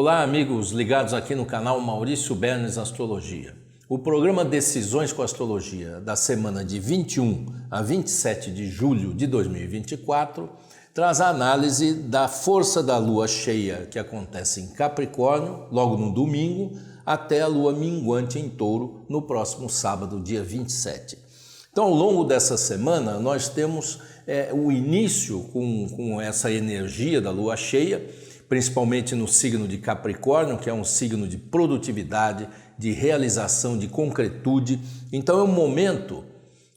Olá, amigos ligados aqui no canal Maurício Bernes Astrologia. O programa Decisões com Astrologia da semana de 21 a 27 de julho de 2024 traz a análise da força da lua cheia que acontece em Capricórnio, logo no domingo, até a lua minguante em Touro no próximo sábado, dia 27. Então, ao longo dessa semana, nós temos o início com essa energia da lua cheia, principalmente no signo de Capricórnio, que é um signo de produtividade, de realização, de concretude. Então é um momento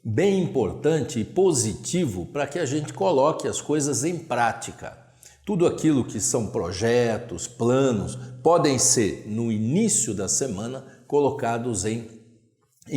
bem importante e positivo para que a gente coloque as coisas em prática. Tudo aquilo que são projetos, planos, podem ser, no início da semana, colocados em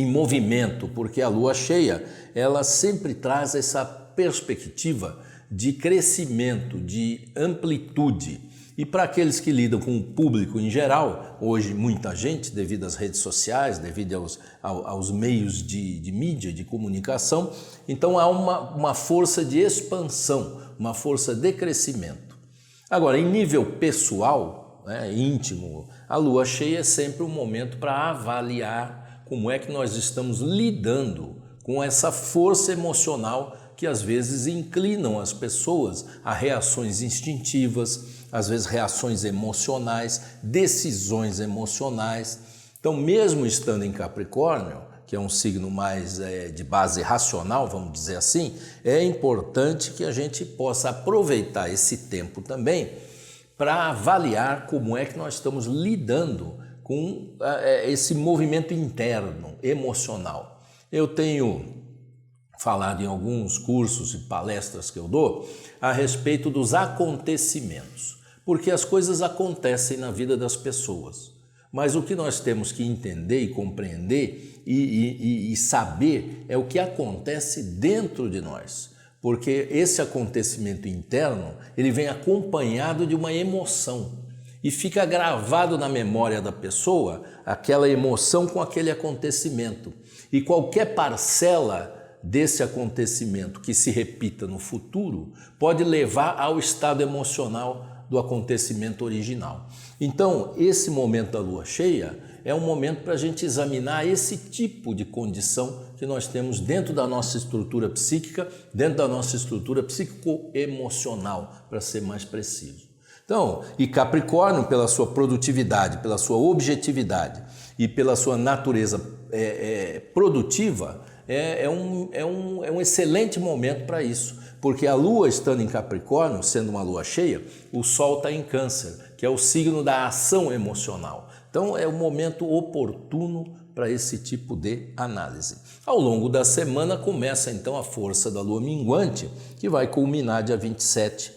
movimento, porque a lua cheia, ela sempre traz essa perspectiva de crescimento, de amplitude. E para aqueles que lidam com o público em geral, hoje muita gente, devido às redes sociais, devido aos meios de mídia, de comunicação, então há uma força de expansão, uma força de crescimento. Agora, em nível pessoal, íntimo, a lua cheia é sempre um momento para avaliar como é que nós estamos lidando com essa força emocional que às vezes inclinam as pessoas a reações instintivas, às vezes reações emocionais, decisões emocionais. Então, mesmo estando em Capricórnio, que é um signo mais de base racional, vamos dizer assim, é importante que a gente possa aproveitar esse tempo também para avaliar como é que nós estamos lidando com esse movimento interno, emocional. Eu tenho falado em alguns cursos e palestras que eu dou a respeito dos acontecimentos, porque as coisas acontecem na vida das pessoas, mas o que nós temos que entender e compreender e saber é o que acontece dentro de nós, porque esse acontecimento interno ele vem acompanhado de uma emoção e fica gravado na memória da pessoa aquela emoção com aquele acontecimento, e qualquer parcela desse acontecimento que se repita no futuro pode levar ao estado emocional do acontecimento original. Então, esse momento da lua cheia é um momento para a gente examinar esse tipo de condição que nós temos dentro da nossa estrutura psíquica, dentro da nossa estrutura psicoemocional, para ser mais preciso. Então, e Capricórnio, pela sua produtividade, pela sua objetividade e pela sua natureza produtiva, é um excelente momento para isso, porque a lua estando em Capricórnio, sendo uma lua cheia, o sol está em Câncer, que é o signo da ação emocional. Então é um momento oportuno para esse tipo de análise. Ao longo da semana começa então a força da lua minguante, que vai culminar dia 27,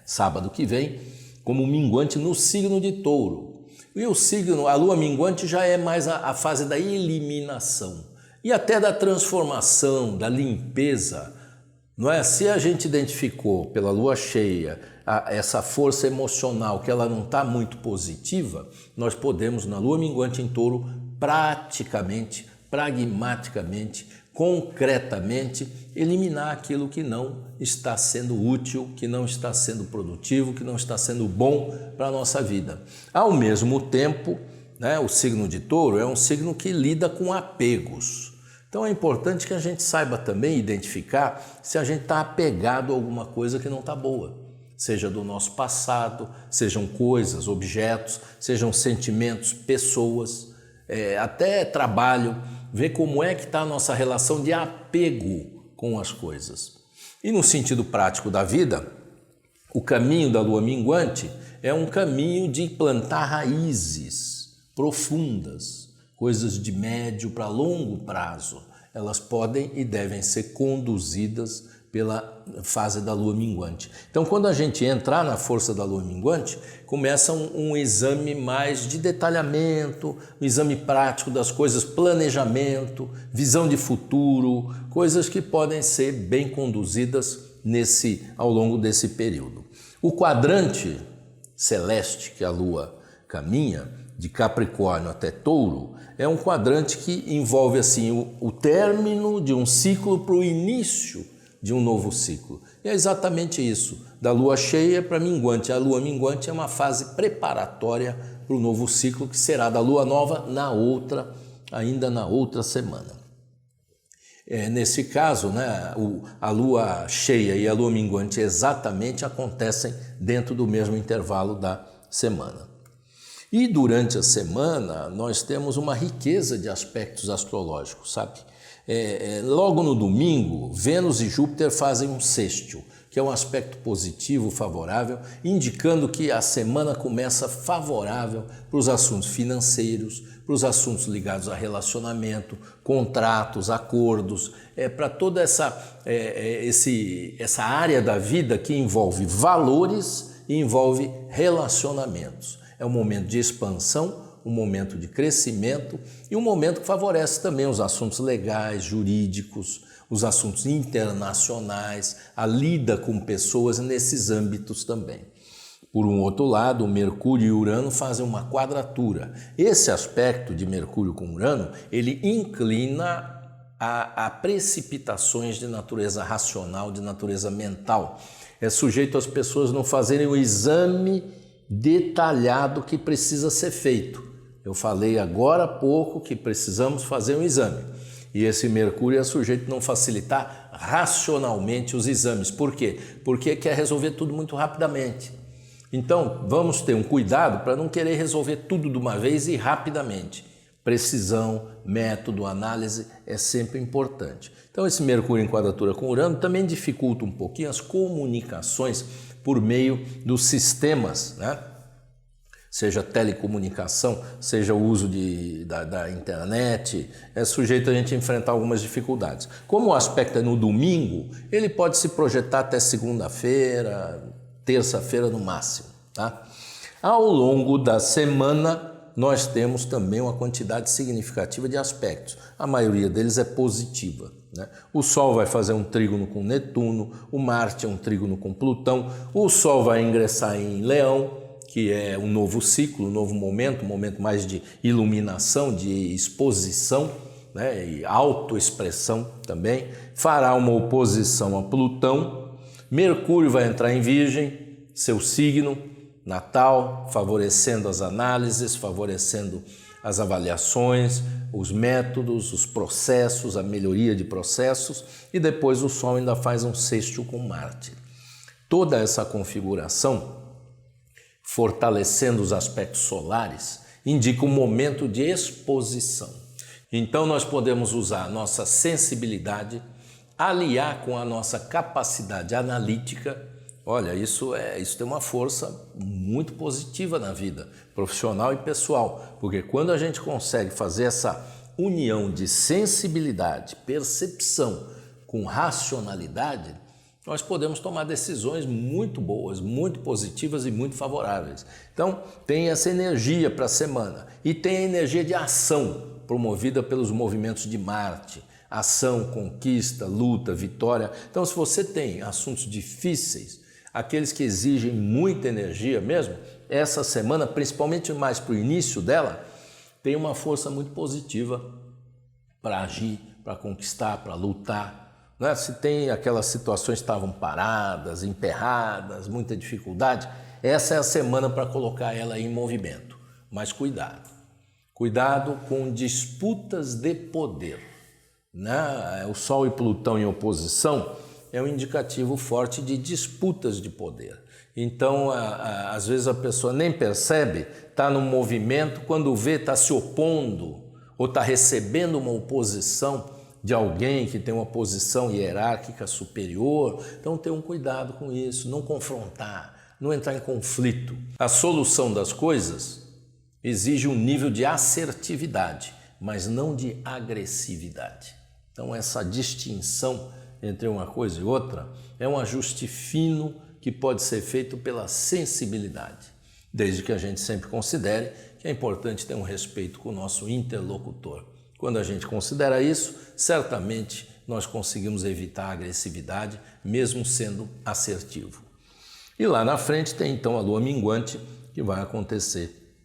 sábado que vem, como minguante no signo de Touro. E a lua minguante já é mais a fase da eliminação e até da transformação, da limpeza. Não é? Se a gente identificou pela lua cheia essa força emocional que ela não está muito positiva, nós podemos, na lua minguante em Touro, praticamente, pragmaticamente, concretamente, eliminar aquilo que não está sendo útil, que não está sendo produtivo, que não está sendo bom para a nossa vida. Ao mesmo tempo, o signo de Touro é um signo que lida com apegos. Então é importante que a gente saiba também identificar se a gente está apegado a alguma coisa que não está boa, seja do nosso passado, sejam coisas, objetos, sejam sentimentos, pessoas, até trabalho, ver como é que está a nossa relação de apego com as coisas. E no sentido prático da vida, o caminho da lua minguante é um caminho de plantar raízes profundas, coisas de médio para longo prazo. Elas podem e devem ser conduzidas pela fase da lua minguante. Então, quando a gente entrar na força da lua minguante, começa um exame mais de detalhamento, um exame prático das coisas, planejamento, visão de futuro, coisas que podem ser bem conduzidas ao longo desse período. O quadrante celeste que a lua caminha, de Capricórnio até Touro, é um quadrante que envolve assim o término de um ciclo para o início de um novo ciclo. E é exatamente isso, da lua cheia para minguante. A lua minguante é uma fase preparatória para o novo ciclo, que será da lua nova ainda na outra semana. Nesse caso, né, a lua cheia e a lua minguante exatamente acontecem dentro do mesmo intervalo da semana. E durante a semana nós temos uma riqueza de aspectos astrológicos, sabe? Logo no domingo, Vênus e Júpiter fazem um sextil, que é um aspecto positivo, favorável, indicando que a semana começa favorável para os assuntos financeiros, para os assuntos ligados a relacionamento, contratos, acordos, para toda essa área da vida que envolve valores e envolve relacionamentos. É um momento de expansão, um momento de crescimento e um momento que favorece também os assuntos legais, jurídicos, os assuntos internacionais, a lida com pessoas nesses âmbitos também. Por um outro lado, Mercúrio e Urano fazem uma quadratura. Esse aspecto de Mercúrio com Urano, ele inclina a precipitações de natureza racional, de natureza mental. É sujeito às pessoas não fazerem o exame detalhado que precisa ser feito. Eu falei agora há pouco que precisamos fazer um exame. E esse Mercúrio é sujeito a não facilitar racionalmente os exames. Por quê? Porque quer resolver tudo muito rapidamente. Então, vamos ter um cuidado para não querer resolver tudo de uma vez e rapidamente. Precisão, método, análise é sempre importante. Então, esse Mercúrio em quadratura com Urano também dificulta um pouquinho as comunicações por meio dos sistemas, né? Seja telecomunicação, seja o uso da internet, é sujeito a gente enfrentar algumas dificuldades. Como o aspecto é no domingo, ele pode se projetar até segunda-feira, terça-feira no máximo, tá? Ao longo da semana, nós temos também uma quantidade significativa de aspectos. A maioria deles é positiva, né? O Sol vai fazer um trígono com Netuno, o Marte é um trígono com Plutão, o Sol vai ingressar em Leão, que é um novo ciclo, um novo momento, um momento mais de iluminação, de exposição, né, e autoexpressão também. Fará uma oposição a Plutão. Mercúrio vai entrar em Virgem, seu signo natal, favorecendo as análises, favorecendo as avaliações, os métodos, os processos, a melhoria de processos, e depois o Sol ainda faz um sextil com Marte. Toda essa configuração, fortalecendo os aspectos solares, indica um momento de exposição. Então nós podemos usar a nossa sensibilidade, aliar com a nossa capacidade analítica. Olha, isso tem uma força muito positiva na vida profissional e pessoal, porque quando a gente consegue fazer essa união de sensibilidade, percepção com racionalidade, nós podemos tomar decisões muito boas, muito positivas e muito favoráveis. Então, tem essa energia para a semana e tem a energia de ação promovida pelos movimentos de Marte. Ação, conquista, luta, vitória. Então, se você tem assuntos difíceis, aqueles que exigem muita energia mesmo, essa semana, principalmente mais para o início dela, tem uma força muito positiva para agir, para conquistar, para lutar. Né? Se tem aquelas situações que estavam paradas, emperradas, muita dificuldade, essa é a semana para colocar ela em movimento. Mas cuidado. Cuidado com disputas de poder. Né? O Sol e Plutão em oposição é um indicativo forte de disputas de poder. Então, às vezes a pessoa nem percebe, está num movimento, quando vê, está se opondo ou está recebendo uma oposição de alguém que tem uma posição hierárquica superior. Então, ter um cuidado com isso, não confrontar, não entrar em conflito. A solução das coisas exige um nível de assertividade, mas não de agressividade. Então, essa distinção entre uma coisa e outra é um ajuste fino que pode ser feito pela sensibilidade, desde que a gente sempre considere que é importante ter um respeito com o nosso interlocutor. Quando a gente considera isso, certamente nós conseguimos evitar a agressividade, mesmo sendo assertivo. E lá na frente tem então a lua minguante, que vai acontecer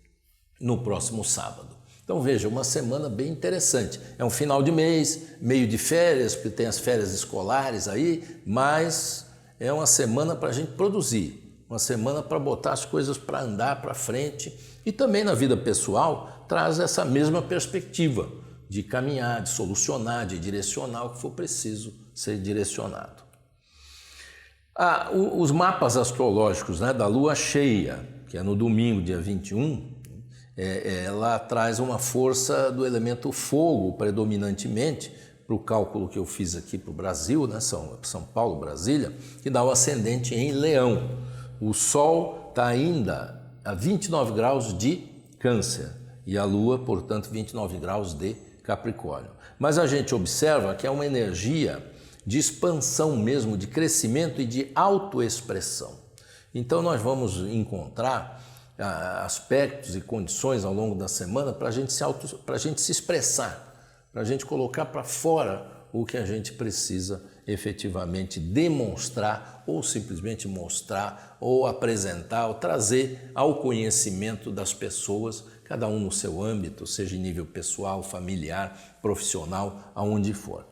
no próximo sábado. Então veja, uma semana bem interessante. É um final de mês, meio de férias, porque tem as férias escolares aí, mas é uma semana para a gente produzir, uma semana para botar as coisas para andar para frente, e também na vida pessoal traz essa mesma perspectiva de caminhar, de solucionar, de direcionar o que for preciso ser direcionado. Os mapas astrológicos, né, da lua cheia, que é no domingo, dia 21, ela traz uma força do elemento fogo predominantemente, para o cálculo que eu fiz aqui para o Brasil, né, São Paulo, Brasília, que dá o ascendente em Leão. O Sol está ainda a 29 graus de Câncer e a Lua, portanto, 29 graus de Capricórnio. Mas a gente observa que é uma energia de expansão mesmo, de crescimento e de autoexpressão. Então nós vamos encontrar aspectos e condições ao longo da semana para a gente se expressar, para a gente colocar para fora o que a gente precisa efetivamente demonstrar ou simplesmente mostrar ou apresentar ou trazer ao conhecimento das pessoas, cada um no seu âmbito, seja em nível pessoal, familiar, profissional, aonde for.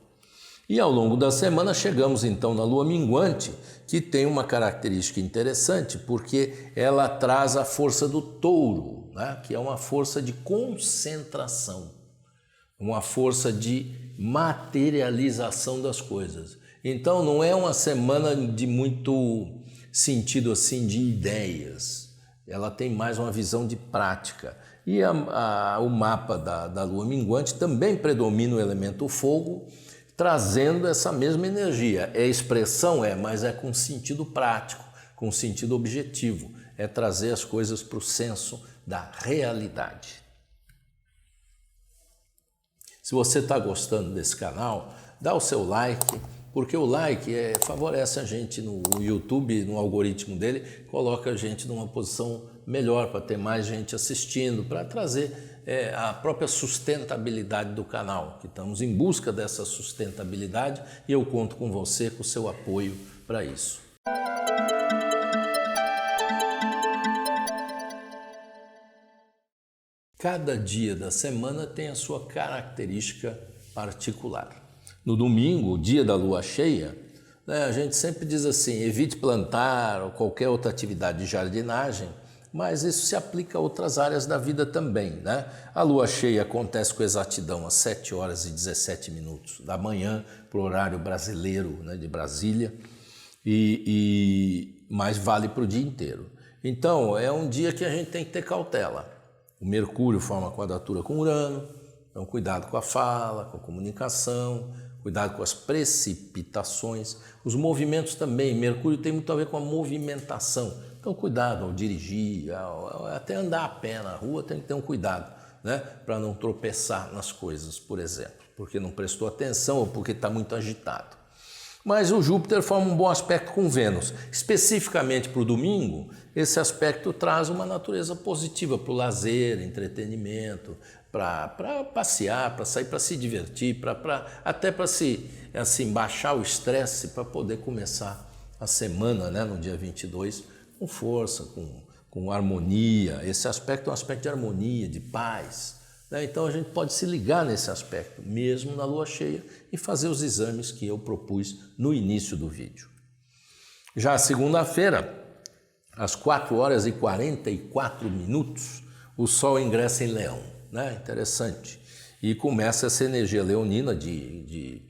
E ao longo da semana chegamos então na lua minguante, que tem uma característica interessante, porque ela traz a força do touro, né? Que é uma força de concentração, uma força de materialização das coisas. Então não é uma semana de muito sentido assim de ideias, ela tem mais uma visão de prática. E o mapa da lua minguante também predomina o elemento fogo, trazendo essa mesma energia. É expressão, mas é com sentido prático, com sentido objetivo. É trazer as coisas para o senso da realidade. Se você está gostando desse canal, dá o seu like, porque o like favorece a gente no YouTube, no algoritmo dele, coloca a gente numa posição melhor para ter mais gente assistindo, para trazer a própria sustentabilidade do canal, que estamos em busca dessa sustentabilidade e eu conto com você, com o seu apoio para isso. Cada dia da semana tem a sua característica particular. No domingo, dia da lua cheia, a gente sempre diz assim, evite plantar ou qualquer outra atividade de jardinagem, mas isso se aplica a outras áreas da vida também, né? A lua cheia acontece com exatidão às 7 horas e 17 minutos da manhã, para o horário brasileiro, né, de Brasília, mas vale para o dia inteiro. Então, é um dia que a gente tem que ter cautela. O Mercúrio forma quadratura com Urano, então cuidado com a fala, com a comunicação, cuidado com as precipitações. Os movimentos também, Mercúrio tem muito a ver com a movimentação. Então, cuidado ao dirigir, até andar a pé na rua, tem que ter um cuidado, né? Para não tropeçar nas coisas, por exemplo, porque não prestou atenção ou porque está muito agitado. Mas o Júpiter forma um bom aspecto com Vênus. Especificamente para o domingo, esse aspecto traz uma natureza positiva para o lazer, entretenimento, para passear, para sair, para se divertir, até para se assim, baixar o estresse, para poder começar a semana, né, no dia 22, com força, com harmonia. Esse aspecto é um aspecto de harmonia, de paz, né? Então a gente pode se ligar nesse aspecto, mesmo na lua cheia, e fazer os exames que eu propus no início do vídeo. Já segunda-feira, às 4 horas e 44 minutos, o Sol ingressa em Leão, né? Interessante. E começa essa energia leonina de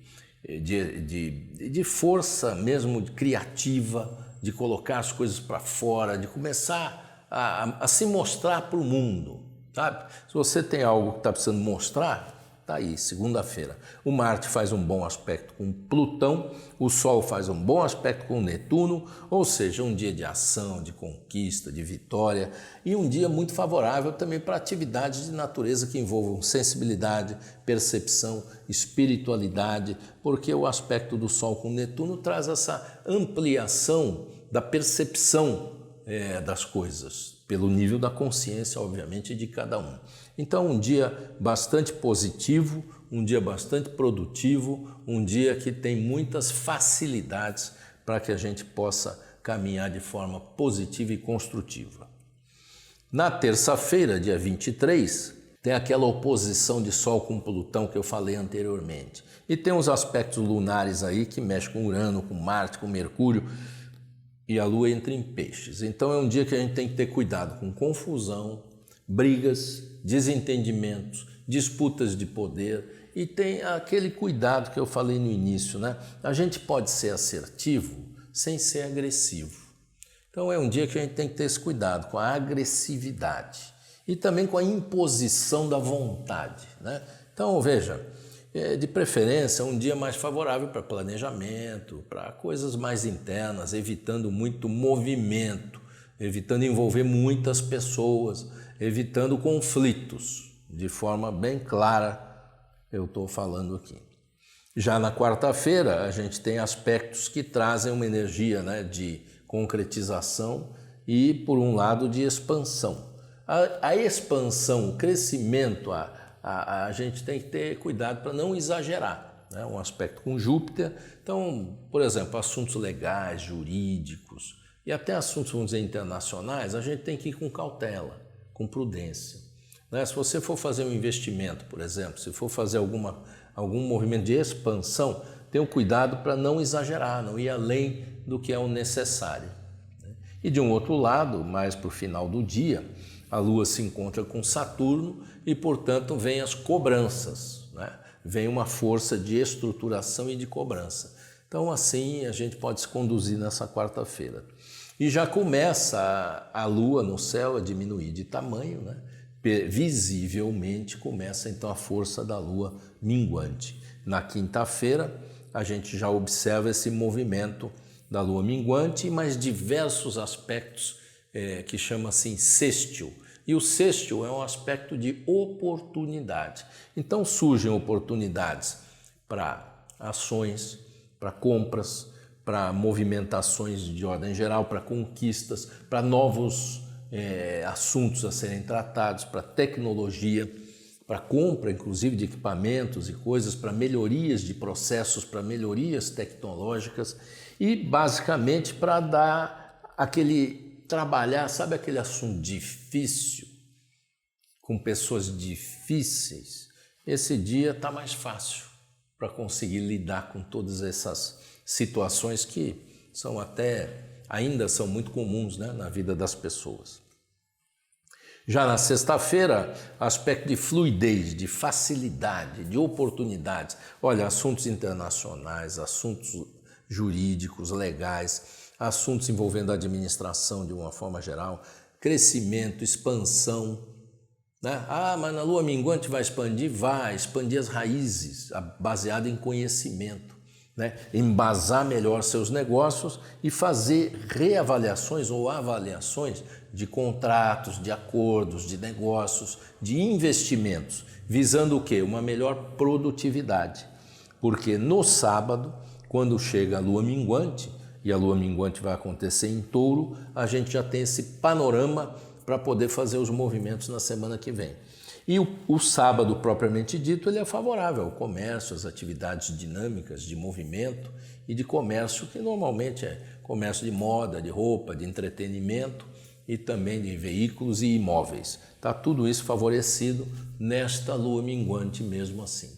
força mesmo criativa, de colocar as coisas para fora, de começar a se mostrar para o mundo, sabe? Se você tem algo que está precisando mostrar, tá aí, segunda-feira. O Marte faz um bom aspecto com Plutão, o Sol faz um bom aspecto com Netuno, ou seja, um dia de ação, de conquista, de vitória, e um dia muito favorável também para atividades de natureza que envolvam sensibilidade, percepção, espiritualidade, porque o aspecto do Sol com Netuno traz essa ampliação da percepção das coisas, pelo nível da consciência, obviamente, de cada um. Então, um dia bastante positivo, um dia bastante produtivo, um dia que tem muitas facilidades para que a gente possa caminhar de forma positiva e construtiva. Na terça-feira, dia 23, tem aquela oposição de Sol com Plutão que eu falei anteriormente. E tem uns aspectos lunares aí que mexem com Urano, com Marte, com Mercúrio, e a Lua entra em Peixes. Então é um dia que a gente tem que ter cuidado com confusão, brigas, desentendimentos, disputas de poder, e tem aquele cuidado que eu falei no início, né? A gente pode ser assertivo sem ser agressivo. Então é um dia que a gente tem que ter esse cuidado com a agressividade e também com a imposição da vontade, né? Então veja, de preferência um dia mais favorável para planejamento, para coisas mais internas, evitando muito movimento, evitando envolver muitas pessoas, evitando conflitos, de forma bem clara eu estou falando aqui. Já na quarta-feira a gente tem aspectos que trazem uma energia, né, de concretização e, por um lado, de expansão. A expansão, o crescimento, a gente tem que ter cuidado para não exagerar, né? Um aspecto com Júpiter. Então, por exemplo, assuntos legais, jurídicos e até assuntos, vamos dizer, internacionais, a gente tem que ir com cautela, com prudência, né? Se você for fazer um investimento, por exemplo, se for fazer algum movimento de expansão, tenha cuidado para não exagerar, não ir além do que é o necessário, né? E de um outro lado, mais para o final do dia, a Lua se encontra com Saturno e, portanto, vem as cobranças, né? Vem uma força de estruturação e de cobrança. Então, assim, a gente pode se conduzir nessa quarta-feira. E já começa a Lua no céu a diminuir de tamanho, né? Visivelmente começa então a força da Lua minguante. Na quinta-feira, a gente já observa esse movimento da Lua minguante e mais diversos aspectos que chama assim sextil. E o sextil é um aspecto de oportunidade. Então surgem oportunidades para ações, para compras, para movimentações de ordem geral, para conquistas, para novos assuntos a serem tratados, para tecnologia, para compra inclusive de equipamentos e coisas, para melhorias de processos, para melhorias tecnológicas e basicamente para dar trabalhar, sabe aquele assunto difícil, com pessoas difíceis? Esse dia está mais fácil para conseguir lidar com todas essas situações que ainda são muito comuns, né, na vida das pessoas. Já na sexta-feira, aspecto de fluidez, de facilidade, de oportunidades. Olha, assuntos internacionais, assuntos jurídicos, legais, assuntos envolvendo a administração de uma forma geral, crescimento, expansão, né? Mas na Lua minguante vai expandir as raízes, baseado em conhecimento, né? Embasar melhor seus negócios e fazer reavaliações ou avaliações de contratos, de acordos, de negócios, de investimentos, visando o quê? Uma melhor produtividade. Porque no sábado, quando chega a Lua minguante, e a Lua minguante vai acontecer em Touro, a gente já tem esse panorama para poder fazer os movimentos na semana que vem. E o sábado, propriamente dito, ele é favorável ao comércio, às atividades dinâmicas de movimento e de comércio, que normalmente é comércio de moda, de roupa, de entretenimento e também de veículos e imóveis. Está tudo isso favorecido nesta Lua minguante mesmo assim.